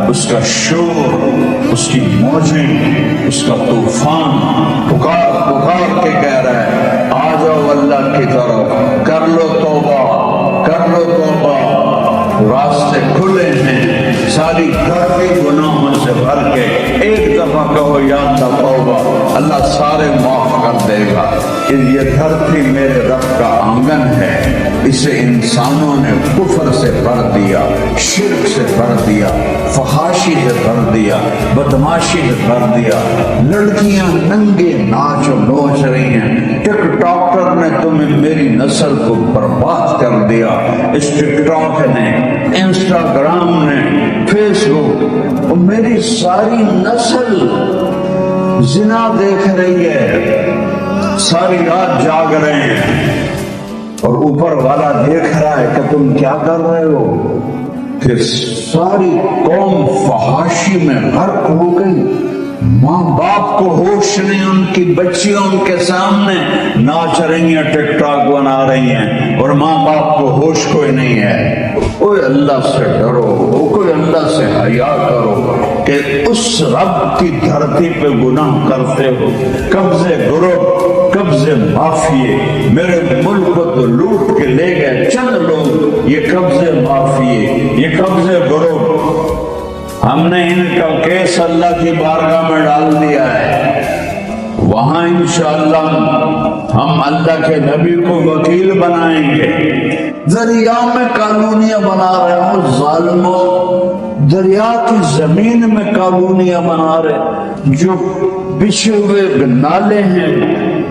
اس کا شور، اس کی موجیں، اس کا طوفان پکار پکار کے کہہ رہا ہے آ جاؤ اللہ کی طرف، کر لو توبہ، کر لو توبہ، راستے کھلے ہیں، ساری دھرتی گناہوں سے بھر کے ایک دفعہ کہو یا اللہ توبہ، اللہ سارے معاف کر دے گا۔ یہ دھرتی میرے رب کا آنگن ہے، اسے انسانوں نے کفر سے بھر دیا، شرک سے بھر دیا، فحاشی سے بھر دیا، بدماشی سے بھر دیا، لڑکیاں ننگے ناچ و نوچ رہی ہیں، ٹک ٹاکر نے تمہیں میری نسل کو برباد کر دیا، اس ٹک ٹاک نے، انسٹاگرام نے، فیس بک، اور میری ساری نسل زنا دیکھ رہی ہے، ساری رات جاگ رہے ہیں، اور اوپر والا دیکھ رہا ہے کہ تم کیا کر رہے ہو، کہ ساری قوم فحاشی میں غرق ہو گئی، ماں باپ کو ہوش نہیں، ان کی بچیاں ان کے سامنے ناچ رہی ہیں، ٹک ٹاک بنا رہی ہیں، اور ماں باپ کو ہوش کوئی نہیں ہے۔ کوئی اللہ سے ڈرو، کوئی اللہ سے حیا کرو کہ اس رب کی دھرتی پہ گناہ کرتے ہو، قبضے گروہ، قبضے مافیے، میرے ملک کو تو لوٹ کے لے گئے چند لوگ، یہ قبضے مافیے، یہ قبضے گروہ، ہم نے ان کا کیس اللہ کی بارگاہ میں ڈال دیا ہے، وہاں انشاءاللہ ہم اللہ کے نبی کو وکیل بنائیں گے۔ دریا میں کالونیاں بنا رہے ہوں ظالموں، دریا کی زمین میں کالونیاں بنا رہے، جو بچھے ہوئے نالے ہیں،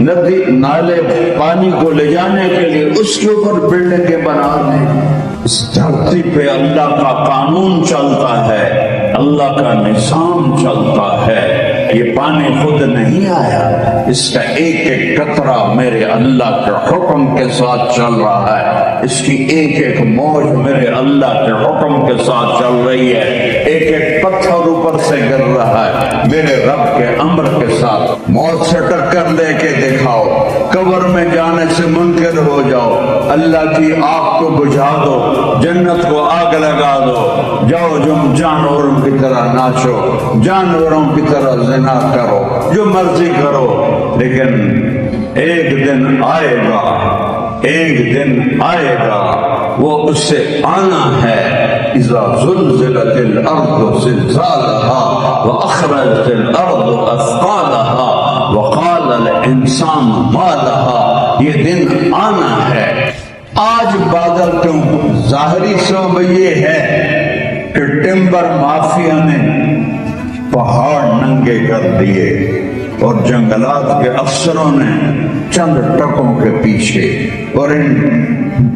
ندی نالے پانی کو لے جانے کے لیے، اس کے اوپر بلڈنگیں بنا رہے۔ اس دھرتی پہ اللہ کا قانون چلتا ہے، اللہ کا نظام چلتا ہے، یہ پانی خود نہیں آیا، اس کا ایک ایک قطرہ میرے اللہ کے حکم کے ساتھ چل رہا ہے، اس کی ایک ایک موج میرے اللہ کے حکم کے ساتھ چل رہی ہے، ایک ایک پتھر اوپر سے گر رہا ہے میرے رب کے امر کے ساتھ۔ موت سے ٹکر لے کے دکھاؤ، قبر میں جانے سے منکر ہو جاؤ، اللہ کی آگ کو بجھا دو، جنت کو آگ لگا دو، جاؤ تم جانوروں کی طرح ناچو، جانوروں کی طرح زنا کرو، جو مرضی کرو، لیکن ایک دن آئے گا، ایک دن آئے گا، وہ اس سے آنا ہے۔ اذا زلزلت الارض زلزالها واخرجت الارض اثقالها وقال الانسان ما لها، یہ دن آنا ہے۔ آج بادل کیوں؟ ظاہری سبب یہ ہے کہ ٹمبر مافیا نے پہاڑ ننگے کر دیے، اور جنگلات کے افسروں نے چند ٹکوں کے پیچھے، اور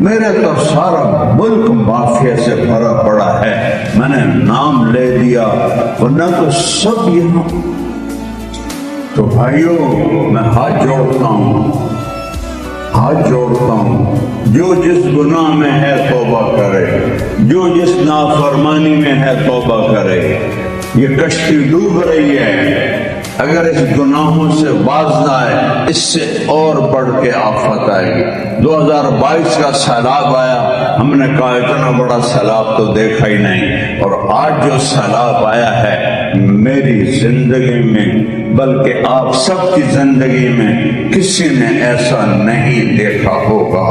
میرے تو سارا ملک مافیا سے بھرا پڑا ہے، میں نے نام لے دیا، ورنہ تو سب یہاں۔ تو بھائیوں میں ہاتھ جوڑتا ہوں، ہاتھ جوڑتا ہوں، جو جس گناہ میں ہے توبہ کرے، جو جس نافرمانی میں ہے توبہ کرے۔ یہ کشتی ڈوب رہی ہے، اگر اس گناہوں سے باز نہ آئے، اس سے اور بڑھ کے آفت آئے گی۔ 2022 کا سیلاب آیا، ہم نے کہا اتنا بڑا سیلاب تو دیکھا ہی نہیں، اور آج جو سیلاب آیا ہے میری زندگی میں، بلکہ آپ سب کی زندگی میں کسی نے ایسا نہیں دیکھا ہوگا۔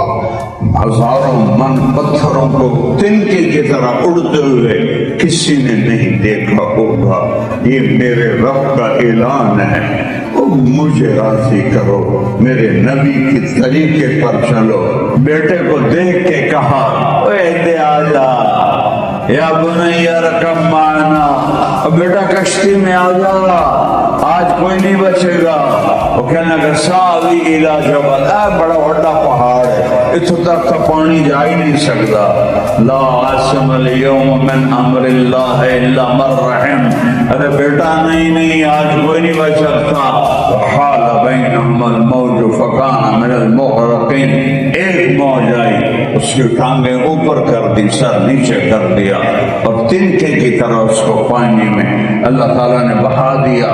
ہزاروں من پتھروں کو تنکے کی طرح اڑتے ہوئے کسی نے نہیں دیکھا ہوگا۔ یہ میرے رب کا اعلان ہے، مجھے راضی کرو، میرے نبی کے طریقے پر چلو۔ بیٹے کو دیکھ کے کہا اے دے آجا یا بنی ارکب معنا، بیٹا کشتی میں آ جا، آج کوئی نہیں بچے گا۔ وہ کہنے لگا ساوی الی جبل، بڑا بڑا پہاڑ ہے، اتنا تک تو پانی جا ہی نہیں سکتا۔ لا عاصم اليوم من امر اللہ الا من رحم، ارے بیٹا نہیں آج کوئی نہیں بچ سکتا۔ وحال بینہم الموج فکان من المغرقین، ایک موج آئی، اس کی ٹانگیں اوپر کر دی، سر نیچے کر دیا، اور تنکے کی طرح اس کو پانی میں اللہ تعالیٰ نے بہا دیا۔